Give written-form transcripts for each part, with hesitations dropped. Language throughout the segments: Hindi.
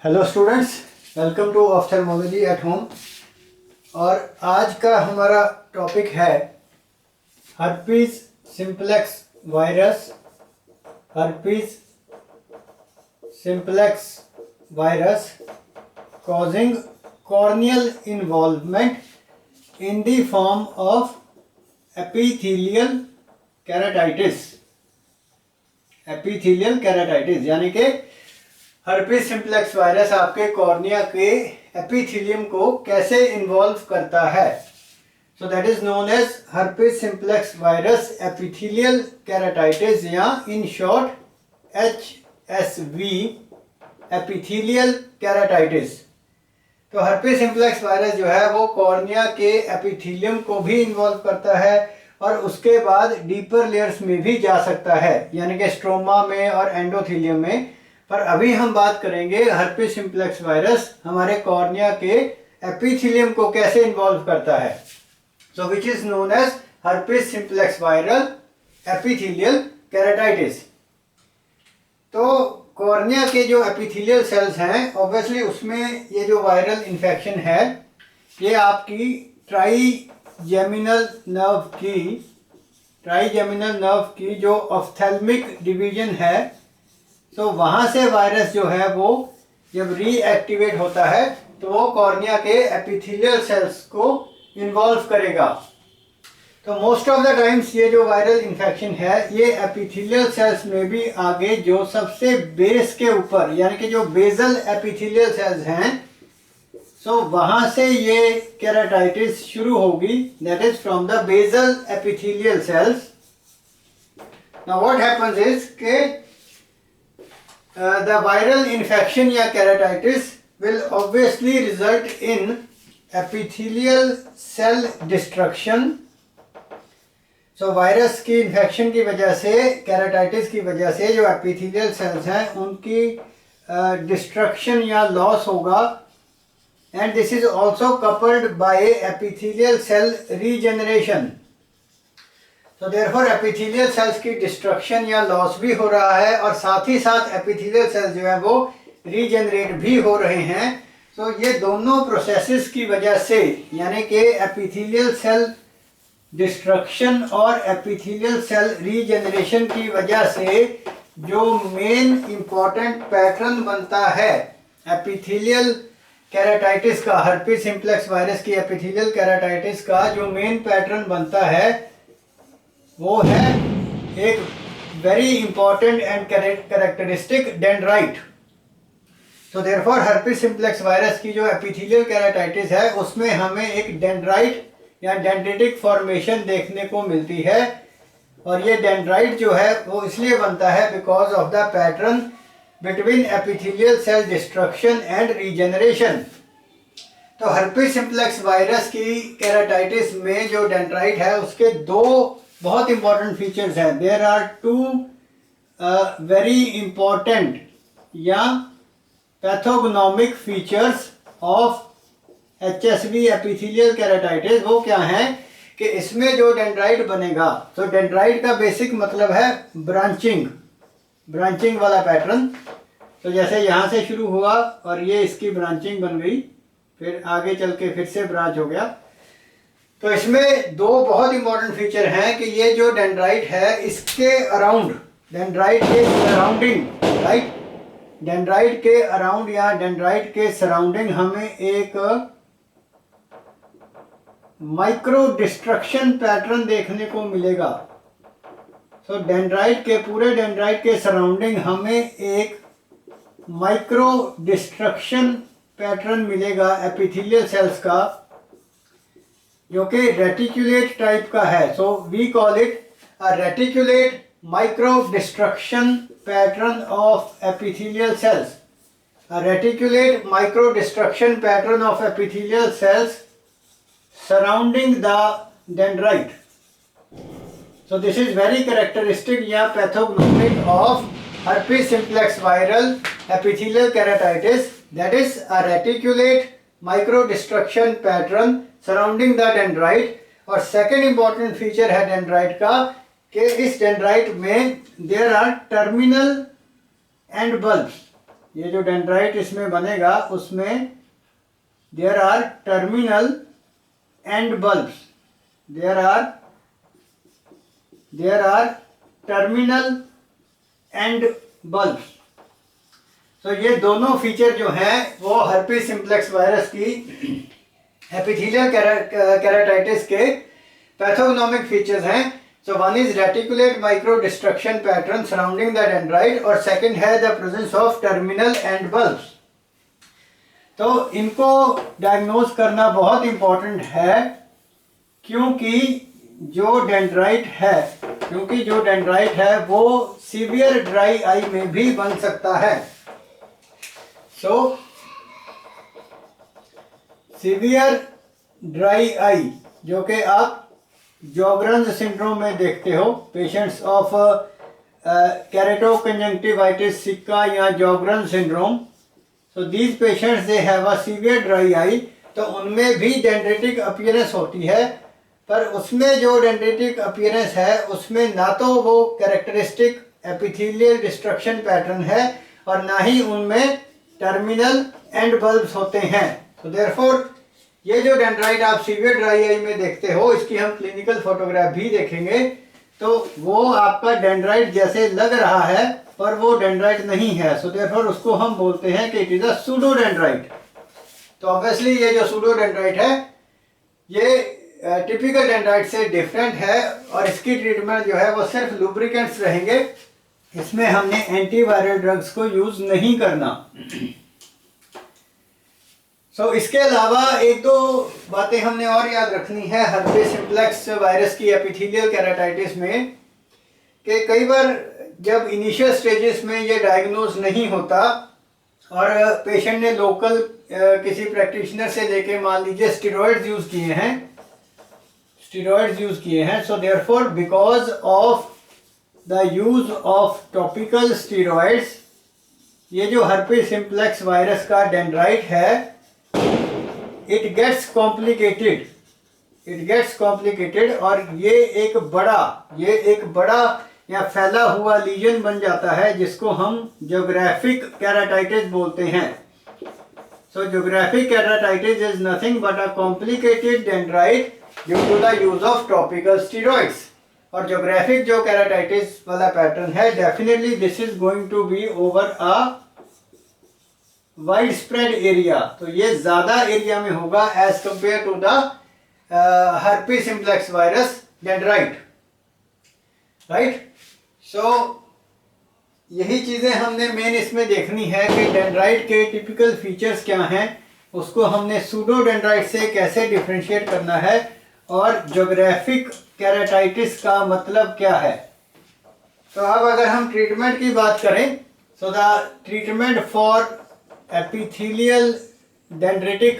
Hello students, welcome to ophthalmology at home. और आज का हमारा टॉपिक है herpes simplex virus. Herpes simplex virus causing corneal involvement in the form of epithelial keratitis. Epithelial keratitis यानी कि हर्पीज सिंप्लेक्स वायरस आपके कॉर्निया के एपिथेलियम को कैसे इन्वॉल्व करता है। So that is known as herpes simplex virus epithelial keratitis या in short HSV epithelial keratitis. तो हर्पीज सिंप्लेक्स वायरस जो है वो कॉर्निया के एपिथेलियम को भी इन्वॉल्व करता है और उसके बाद डीपर लेयर्स में भी जा सकता है यानी कि स्ट्रोमा में और एंडोथेलियम में। पर अभी हम बात करेंगे हर्पीज सिंप्लेक्स वायरस हमारे कॉर्निया के एपिथेलियम को कैसे इन्वॉल्व करता है। So which is known as herpes simplex viral epithelial keratitis. तो कॉर्निया के जो एपिथेलियल सेल्स हैं ऑब्वियसली उसमें ये जो वायरल इन्फेक्शन है ये आपकी ट्राइजेमिनल नर्व की जो ऑफ्थेल्मिक डिवीजन है, तो वहाँ से वायरस जो है वो जब रीएक्टिवेट होता है तो वो कॉर्निया के एपिथेलियल सेल्स को इन्वॉल्व करेगा। तो मोस्ट ऑफ द टाइम्स ये जो वायरल इन्फेक्शन है ये एपिथेलियल सेल्स में भी आगे जो सबसे बेस के ऊपर यानी कि जो बेसल एपिथेलियल सेल्स हैं, सो वहाँ से ये केराटाइटिस शुरू होगी, that is from the basal epithelial cells. Now what happens is के the viral infection या keratitis will obviously result in epithelial cell destruction. So virus की इन्फेक्शन की वजह से, केराटाइटिस की वजह से जो एपिथेलियल सेल्स हैं उनकी डिस्ट्रक्शन या लॉस होगा। And this is also coupled by epithelial cell regeneration. तो देयरफॉर एपिथेलियल सेल्स की डिस्ट्रक्शन या लॉस भी हो रहा है और साथ ही साथ एपिथेलियल सेल्स जो है वो रीजनरेट भी हो रहे हैं। तो ये दोनों प्रोसेसेस की वजह से यानी कि एपिथेलियल सेल डिस्ट्रक्शन और एपिथेलियल सेल रीजनरेशन की वजह से जो मेन इंपॉर्टेंट पैटर्न बनता है एपिथेलियल केराटाइटिस का, हर्पीज सिंप्लेक्स वायरस की एपिथेलियल केराटाइटिस का जो मेन पैटर्न बनता है वो है एक very important and characteristic dendrite. तो देयरफॉर हर्पीज सिंप्लेक्स वायरस की जो एपिथेलियल केराटाइटिस है उसमें हमें एक डेंड्राइट या डेंड्रिटिक फॉर्मेशन देखने को मिलती है। और ये डेंड्राइट जो है वो इसलिए बनता है because of the pattern between epithelial cell destruction and regeneration. तो हर्पीज सिंप्लेक्स वायरस की केराटाइटिस में जो डेंड्राइट है उसके दो बहुत इंपॉर्टेंट फीचर्स हैं। There are two very important या pathognomonic features of HSV epithelial keratitis. वो क्या है कि इसमें जो डेंड्राइट बनेगा, तो डेंड्राइट का बेसिक मतलब है ब्रांचिंग वाला पैटर्न। तो जैसे यहाँ से शुरू हुआ और ये इसकी ब्रांचिंग बन गई, फिर आगे चल के फिर से ब्रांच हो गया। तो इसमें दो बहुत इंपॉर्टेंट फीचर हैं कि ये जो डेंड्राइट है इसके अराउंड, डेंड्राइट के सराउंडिंग, राइट, डेंड्राइट के अराउंड या डेंड्राइट के सराउंडिंग हमें एक माइक्रो डिस्ट्रक्शन पैटर्न देखने को मिलेगा। सो डेंड्राइट के, पूरे डेंड्राइट के सराउंडिंग हमें एक माइक्रो डिस्ट्रक्शन पैटर्न मिलेगा एपिथेलियल सेल्स का, जो कि रेटिकुलेट टाइप का है। So we call it a reticulate micro destruction pattern of epithelial cells. A reticulate micro destruction pattern of epithelial cells surrounding the dendrite. So this is very characteristic या pathognomic of herpes simplex viral epithelial keratitis, that is a reticulate microdestruction pattern surrounding the dendrite। और second important feature है dendrite का कि इस dendrite में there are terminal end bulbs। ये जो डेंड्राइट इसमें बनेगा उसमें there are terminal end bulbs, there are terminal end bulbs. तो ये दोनों फीचर जो हैं वो हर्पीज सिम्प्लेक्स वायरस की एपिथेलियल केराटाइटिस के पैथोगनोमिक फीचर्स हैं। So one is reticulate micro destruction pattern surrounding the dendrite और सेकंड है the presence of terminal end bulbs. तो इनको डायग्नोज करना बहुत इंपॉर्टेंट है क्योंकि जो डेंड्राइट है वो सीवियर ड्राई आई में भी बन सकता है। सो सीवियर ड्राई आई जो कि आप जॉगरन्स सिंड्रोम में देखते हो, पेशेंट्स ऑफ केरेटोकंजंक्टिवाइटिस सिक्का या Sjogren syndrome, so these patients they have a severe dry eye. तो उनमें भी डेंड्रेटिक अपीयरेंस होती है, पर उसमें जो डेंड्रेटिक अपीयरेंस है उसमें ना तो वो कैरेक्टरिस्टिक एपिथेलियल डिस्ट्रक्शन पैटर्न है और ना ही उनमें टर्मिनल एंड बल्ब्स होते हैं। तो देयरफॉर ये जो डेंड्राइट आप सीवियर ड्राई आई में देखते हो, इसकी हम क्लिनिकल फोटोग्राफ भी देखेंगे, तो वो आपका डेंड्राइट जैसे लग रहा है पर वो डेंड्राइट नहीं है। सो देयरफॉर उसको हम बोलते हैं कि it is a pseudo dendrite. तो ऑब्वियसली ये जो सूडो डेंड्राइट है ये टिपिकल डेंड्राइट से डिफरेंट है और इसकी ट्रीटमेंट जो है वो सिर्फ लुब्रिकेंट्स रहेंगे, इसमें हमने एंटीवायरल ड्रग्स को यूज नहीं करना। सो इसके अलावा एक दो बातें हमने और याद रखनी है हर्पीज सिम्प्लेक्स वायरस की एपिथेलियल केराटाइटिस में, कि कई बार जब इनिशियल स्टेजेस में ये डायग्नोज नहीं होता और पेशेंट ने लोकल किसी प्रैक्टिशनर से लेके मान लीजिए स्टेरॉइड्स यूज किए हैं, so therefore because of the use of topical steroids ये जो हर्पीज सिम्प्लेक्स वायरस का डेंड्राइट है इट गेट्स कॉम्प्लिकेटेड और ये एक बड़ा या फैला हुआ लीजन बन जाता है जिसको हम ज्योग्राफिक केराटाइटिस बोलते हैं। So geographic keratitis is nothing but a complicated dendrite due to the use of topical steroids. और ज्योग्राफिक जो केराटाइटिस वाला पैटर्न है definitely this is going to be over a wide spread area, तो ये ज्यादा एरिया में होगा as compared to the herpes simplex virus dendrite, right. So यही चीजें हमने मेन इसमें देखनी है कि डेंड्राइट के टिपिकल फीचर्स क्या हैं, उसको हमने सूडो डेंड्राइट से कैसे डिफरेंशिएट करना है और ज्योग्राफिक केराटाइटिस का मतलब क्या है। तो अब अगर हम ट्रीटमेंट की बात करें, so the treatment for epithelial dendritic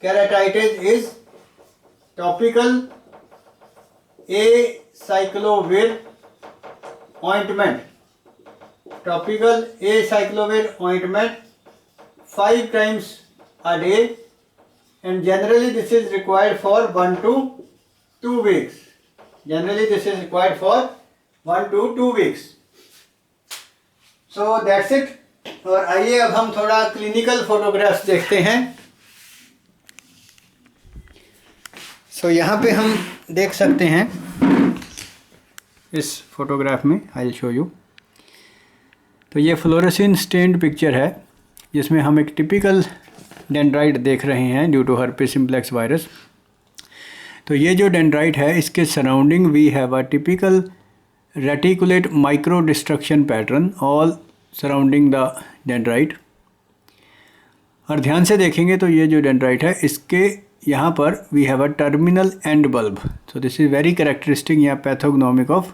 keratitis is topical acyclovir ointment 5 times a day, and generally this is required for 1 to 2 weeks. So that's it. और आइए अब हम थोड़ा क्लिनिकल फोटोग्राफ्स देखते हैं। सो यहाँ पे हम देख सकते हैं इस फोटोग्राफ में, आई विल शो यू। तो ये फ्लोरेसेंट स्टेन्ड पिक्चर है जिसमें हम एक टिपिकल डेंड्राइट देख रहे हैं due to herpes simplex virus. तो ये जो डेंड्राइट है इसके surrounding we have a typical reticulate micro destruction pattern all surrounding the dendrite. और ध्यान से देखेंगे तो ये जो डेंड्राइट है इसके यहाँ पर we have a terminal end bulb. So this is very characteristic या pathognomonic of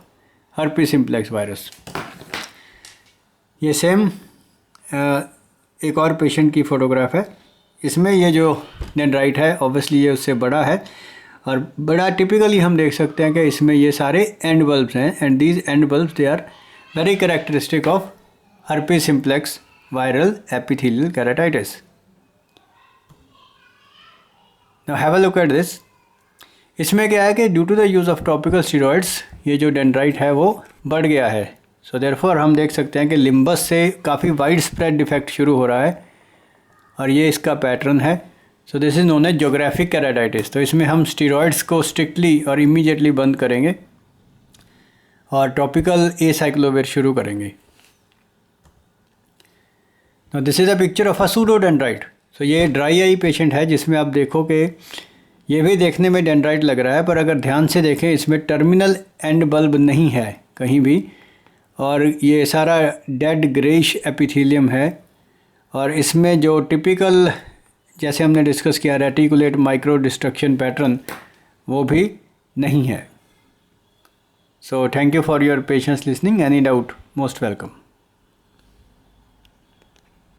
herpes simplex virus. ये सेम एक और पेशेंट की फ़ोटोग्राफ है, इसमें ये जो डेंड्राइट है ऑब्वियसली ये उससे बड़ा है और बड़ा टिपिकली हम देख सकते हैं कि इसमें ये सारे एंड बल्ब्स हैं, and these end bulbs they are very characteristic of herpes simplex viral epithelial keratitis. Now have a look at this. इसमें क्या है कि due to the use of topical steroids ये जो डेंड्राइट है वो बढ़ गया है। सो देयरफॉर हम देख सकते हैं कि लिम्बस से काफ़ी वाइड स्प्रेड डिफेक्ट शुरू हो रहा है और ये इसका पैटर्न है। So this is known as geographic keratitis. तो इसमें हम स्टीरॉइड्स को स्ट्रिक्टली और इमीडिएटली बंद करेंगे और टॉपिकल एसाइक्लोविर शुरू करेंगे। Now this is a picture of a pseudodendrite. So ये ड्राई आई पेशेंट है जिसमें आप देखो कि ये भी देखने में डेंड्राइट लग रहा है, पर अगर ध्यान से देखें इसमें टर्मिनल एंड बल्ब नहीं है कहीं भी, और ये सारा डेड ग्रेइश एपिथेलियम है। और इसमें जो टिपिकल जैसे हमने डिस्कस किया रेटिकुलेट माइक्रो डिस्ट्रक्शन पैटर्न वो भी नहीं है। So thank you for your patience listening. Any doubt, most welcome.